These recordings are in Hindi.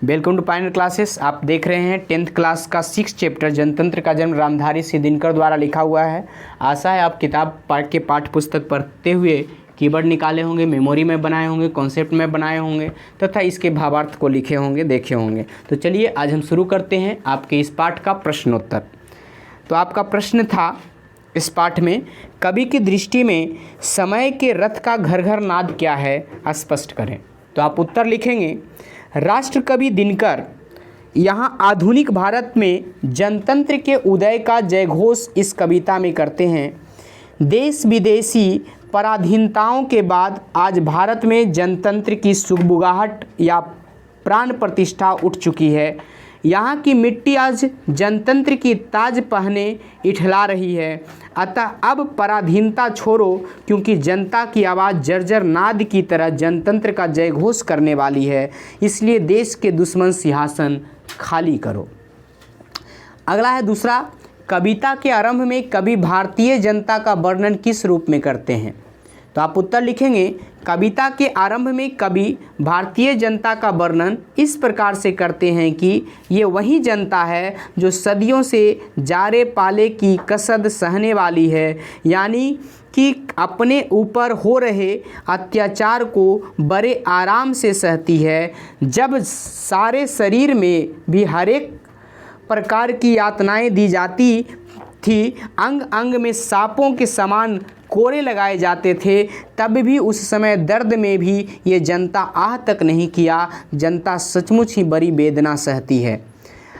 Welcome to Pioneer classes. आप देख रहे हैं 10th क्लास का 6 चैप्टर जनतंत्र का जन्म रामधारी सिंह दिनकर द्वारा लिखा हुआ है। आशा है आप किताब के पाठ्य पुस्तक पढ़ते हुए कीवर्ड निकाले होंगे, मेमोरी में बनाए होंगे, कॉन्सेप्ट में बनाए होंगे तथा इसके भावार्थ को लिखे होंगे, देखे होंगे। तो चलिए आज हम शुरू करते हैं आपके इस पाठ का प्रश्नोत्तर। तो आपका प्रश्न था इस पाठ में, कवि की दृष्टि में समय के रथ का घर घर नाद क्या है, स्पष्ट करें। तो आप उत्तर लिखेंगे, राष्ट्रकवि दिनकर यहाँ आधुनिक भारत में जनतंत्र के उदय का जयघोष इस कविता में करते हैं। देश विदेशी पराधीनताओं के बाद आज भारत में जनतंत्र की सुगबुगाहट या प्राण प्रतिष्ठा उठ चुकी है। यहाँ की मिट्टी आज जनतंत्र की ताज पहने इठला रही है। अतः अब पराधीनता छोड़ो, क्योंकि जनता की आवाज़ जर्जर नाद की तरह जनतंत्र का जयघोष करने वाली है। इसलिए देश के दुश्मन सिंहासन खाली करो। अगला है दूसरा, कविता के आरंभ में कवि भारतीय जनता का वर्णन किस रूप में करते हैं। तो आप उत्तर लिखेंगे, कविता के आरंभ में कवि भारतीय जनता का वर्णन इस प्रकार से करते हैं कि ये वही जनता है जो सदियों से जारे पाले की कसद सहने वाली है, यानी कि अपने ऊपर हो रहे अत्याचार को बड़े आराम से सहती है। जब सारे शरीर में भी हर एक प्रकार की यातनाएं दी जाती थी, अंग अंग में सांपों के समान कोड़े लगाए जाते थे, तब भी उस समय दर्द में भी ये जनता आह तक नहीं किया। जनता सचमुच ही बड़ी वेदना सहती है।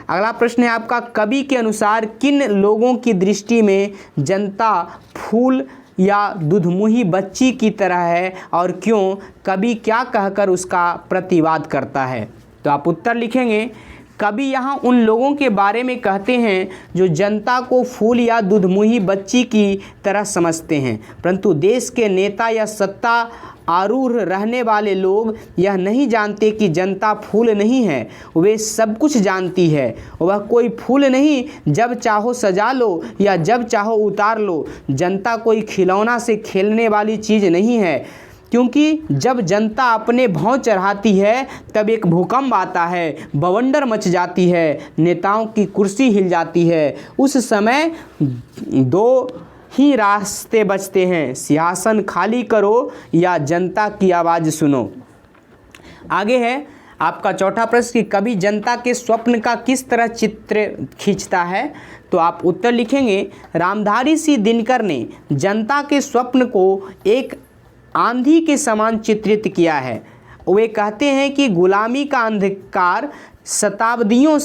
अगला प्रश्न है आपका, कवि के अनुसार किन लोगों की दृष्टि में जनता फूल या दुधमुही बच्ची की तरह है और क्यों, कवि क्या कहकर उसका प्रतिवाद करता है। तो आप उत्तर लिखेंगे, कवि यहाँ उन लोगों के बारे में कहते हैं जो जनता को फूल या दुधमुही बच्ची की तरह समझते हैं, परंतु देश के नेता या सत्ता आरूढ़ रहने वाले लोग यह नहीं जानते कि जनता फूल नहीं है, वे सब कुछ जानती है। वह कोई फूल नहीं, जब चाहो सजा लो या जब चाहो उतार लो। जनता कोई खिलौना से खेलने वाली चीज़ नहीं है, क्योंकि जब जनता अपने भौं चढ़ाती है तब एक भूकंप आता है, बवंडर मच जाती है, नेताओं की कुर्सी हिल जाती है। उस समय दो ही रास्ते बचते हैं, सिंहासन खाली करो या जनता की आवाज़ सुनो। आगे है आपका चौथा प्रश्न कि कवि जनता के स्वप्न का किस तरह चित्र खींचता है। तो आप उत्तर लिखेंगे, रामधारी सिंह दिनकर ने जनता के स्वप्न को एक आंधी के समान चित्रित किया है। वे कहते हैं कि गुलामी का अंधकार शताब्दियों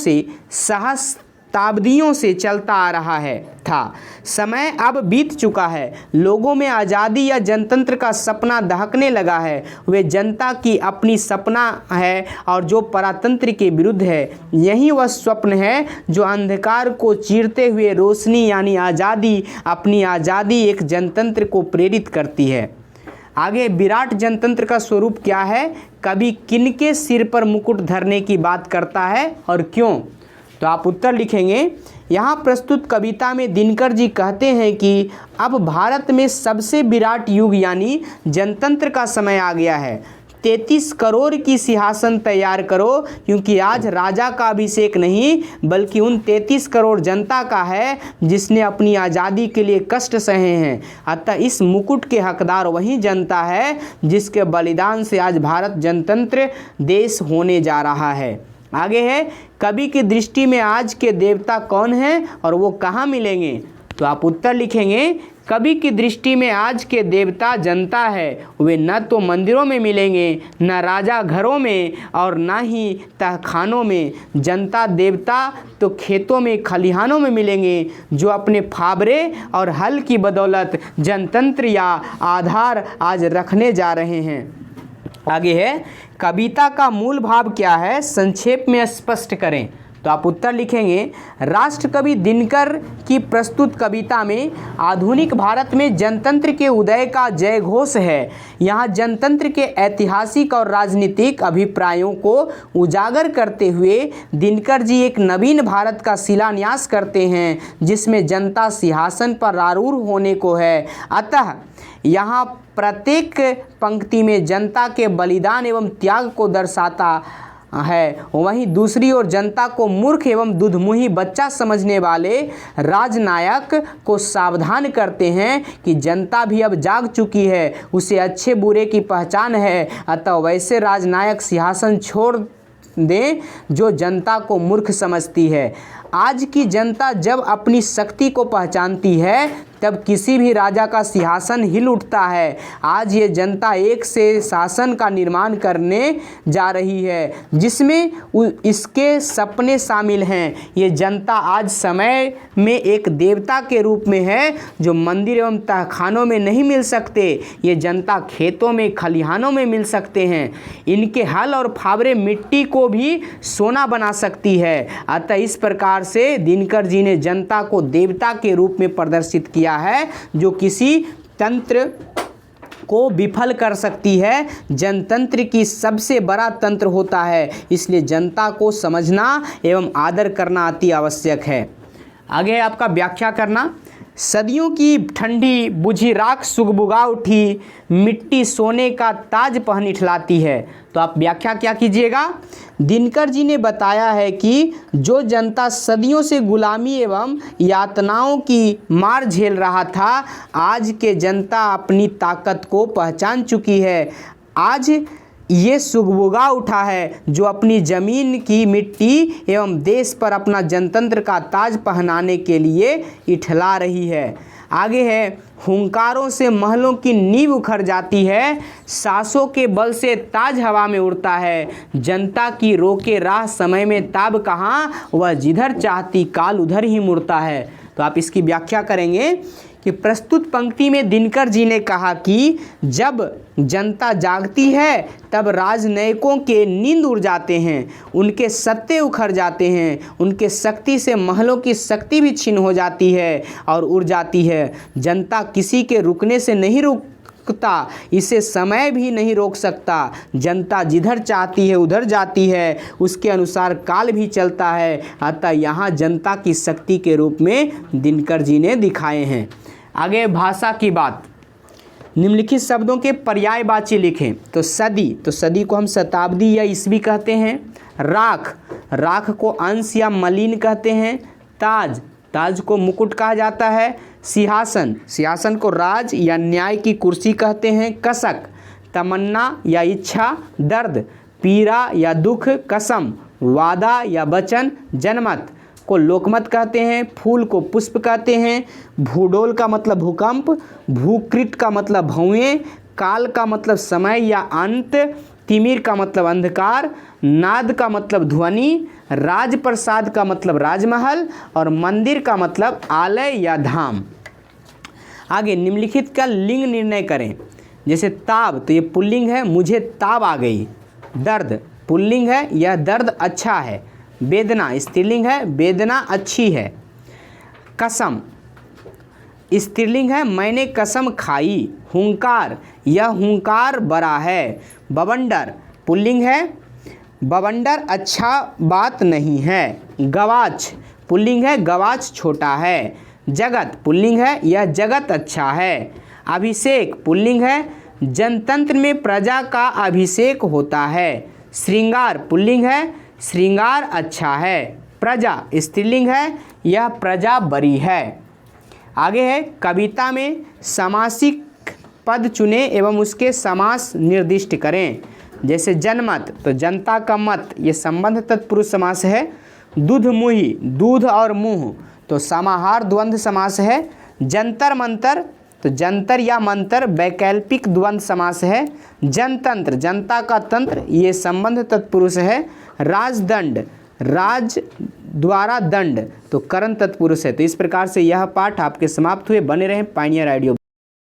से चलता आ रहा है था, समय अब बीत चुका है। लोगों में आज़ादी या जनतंत्र का सपना दहकने लगा है। वे जनता की अपनी सपना है और जो परातंत्र के विरुद्ध है। यही वह स्वप्न है जो अंधकार को चीरते हुए रोशनी यानी आज़ादी, अपनी आज़ादी एक जनतंत्र को प्रेरित करती है। आगे विराट जनतंत्र का स्वरूप क्या है, कवि किनके सिर पर मुकुट धरने की बात करता है और क्यों। तो आप उत्तर लिखेंगे, यहाँ प्रस्तुत कविता में दिनकर जी कहते हैं कि अब भारत में सबसे विराट युग यानी जनतंत्र का समय आ गया है। 33 करोड़ की सिंहासन तैयार करो, क्योंकि आज राजा का अभिषेक नहीं बल्कि उन 33 करोड़ जनता का है जिसने अपनी आज़ादी के लिए कष्ट सहे हैं। अतः इस मुकुट के हकदार वही जनता है जिसके बलिदान से आज भारत जनतंत्र देश होने जा रहा है। आगे है, कवि की दृष्टि में आज के देवता कौन हैं और वो कहाँ मिलेंगे। तो आप उत्तर लिखेंगे, कवि की दृष्टि में आज के देवता जनता है। वे न तो मंदिरों में मिलेंगे, न राजा घरों में और न ही तहखानों में। जनता देवता तो खेतों में, खलिहानों में मिलेंगे, जो अपने फावरे और हल की बदौलत जनतंत्र या आधार आज रखने जा रहे हैं। आगे है, कविता का मूल भाव क्या है, संक्षेप में स्पष्ट करें। तो आप उत्तर लिखेंगे, राष्ट्रकवि दिनकर की प्रस्तुत कविता में आधुनिक भारत में जनतंत्र के उदय का जयघोष है। यहाँ जनतंत्र के ऐतिहासिक और राजनीतिक अभिप्रायों को उजागर करते हुए दिनकर जी एक नवीन भारत का शिलान्यास करते हैं, जिसमें जनता सिंहासन पर आरूढ़ होने को है। अतः यहाँ प्रत्येक पंक्ति में जनता के बलिदान एवं त्याग को दर्शाता है, वहीं दूसरी ओर जनता को मूर्ख एवं दुधमुही बच्चा समझने वाले राजनायक को सावधान करते हैं कि जनता भी अब जाग चुकी है, उसे अच्छे बुरे की पहचान है, अतः वैसे राजनायक सिंहासन छोड़ दें जो जनता को मूर्ख समझती है। आज की जनता जब अपनी शक्ति को पहचानती है तब किसी भी राजा का सिंहासन हिल उठता है। आज ये जनता एक से शासन का निर्माण करने जा रही है जिसमें इसके सपने शामिल हैं। ये जनता आज समय में एक देवता के रूप में है जो मंदिर एवं तहखानों में नहीं मिल सकते। ये जनता खेतों में खलिहानों में मिल सकते हैं। इनके हल और फावरे मिट्टी को भी सोना बना सकती है। अतः इस प्रकार से दिनकर जी ने जनता को देवता के रूप में प्रदर्शित किया है जो किसी तंत्र को विफल कर सकती है। जनतंत्र की सबसे बड़ा तंत्र होता है, इसलिए जनता को समझना एवं आदर करना अति आवश्यक है। आगे आपका व्याख्या करना। सदियों की ठंडी बुझी राख सुगबुगा उठी, मिट्टी सोने का ताज पहन इठलाती है। तो आप व्याख्या क्या कीजिएगा। दिनकर जी ने बताया है कि जो जनता सदियों से गुलामी एवं यातनाओं की मार झेल रहा था, आज के जनता अपनी ताकत को पहचान चुकी है। आज ये सुगबुगा उठा है जो अपनी ज़मीन की मिट्टी एवं देश पर अपना जनतंत्र का ताज पहनाने के लिए इठला रही है। आगे है, हुंकारों से महलों की नींव उखड़ जाती है, सांसों के बल से ताज हवा में उड़ता है। जनता की रोके राह समय में ताब कहाँ, वह जिधर चाहती काल उधर ही मुड़ता है। तो आप इसकी व्याख्या करेंगे कि प्रस्तुत पंक्ति में दिनकर जी ने कहा कि जब जनता जागती है तब राजनयिकों के नींद उड़ जाते हैं, उनके सत्ते उखड़ जाते हैं, उनके शक्ति से महलों की शक्ति भी छीन हो जाती है और उड़ जाती है। जनता किसी के रुकने से नहीं रुकता, इसे समय भी नहीं रोक सकता। जनता जिधर चाहती है उधर जाती है, उसके अनुसार काल भी चलता है। अतः यहाँ जनता की शक्ति के रूप में दिनकर जी ने दिखाए हैं। आगे भाषा की बात। निम्नलिखित शब्दों के पर्यायवाची लिखें। तो सदी को हम शताब्दी या ईस्वी कहते हैं। राख को अंश या मलिन कहते हैं। ताज को मुकुट कहा जाता है। सिंहासन को राज या न्याय की कुर्सी कहते हैं। कसक तमन्ना या इच्छा। दर्द पीड़ा या दुख। कसम वादा या वचन। जनमत को लोकमत कहते हैं। फूल को पुष्प कहते हैं। भूडोल का मतलब भूकंप। भूकृत का मतलब भौएं। काल का मतलब समय या अंत। तिमिर का मतलब अंधकार। नाद का मतलब ध्वनि। राजप्रसाद का मतलब राजमहल। और मंदिर का मतलब आलय या धाम। आगे निम्नलिखित का लिंग निर्णय करें। जैसे ताब, तो ये पुल्लिंग है, मुझे ताब आ गई। दर्द पुल्लिंग है, यह दर्द अच्छा है। वेदना स्त्रीलिंग है, वेदना अच्छी है। कसम स्त्रीलिंग है, मैंने कसम खाई। हुंकार, यह हुंकार बड़ा है। बवंडर पुल्लिंग है, बवंडर अच्छा बात नहीं है। गवाच पुल्लिंग है, गवाच छोटा है। जगत पुल्लिंग है, यह जगत अच्छा है। अभिषेक पुल्लिंग है, जनतंत्र में प्रजा का अभिषेक होता है। श्रृंगार पुल्लिंग है, श्रृंगार अच्छा है। प्रजा स्त्रीलिंग है, यह प्रजा बड़ी है। आगे है, कविता में समासिक पद चुनें एवं उसके समास निर्दिष्ट करें। जैसे जनमत, तो जनता का मत, ये संबंध तत्पुरुष समास है। दूधमुही, दूध और मुँह, तो समाहार द्वंद्व समास है। जंतर मंतर, तो जंतर या मंतर वैकल्पिक द्वंद्व समास है। जनतंत्र, जनता का तंत्र, ये संबंध तत्पुरुष है। राजदंड, राज द्वारा दंड, तो करण तत्पुरुष है। तो इस प्रकार से यह पाठ आपके समाप्त हुए। बने रहें पायनियर आइडियो।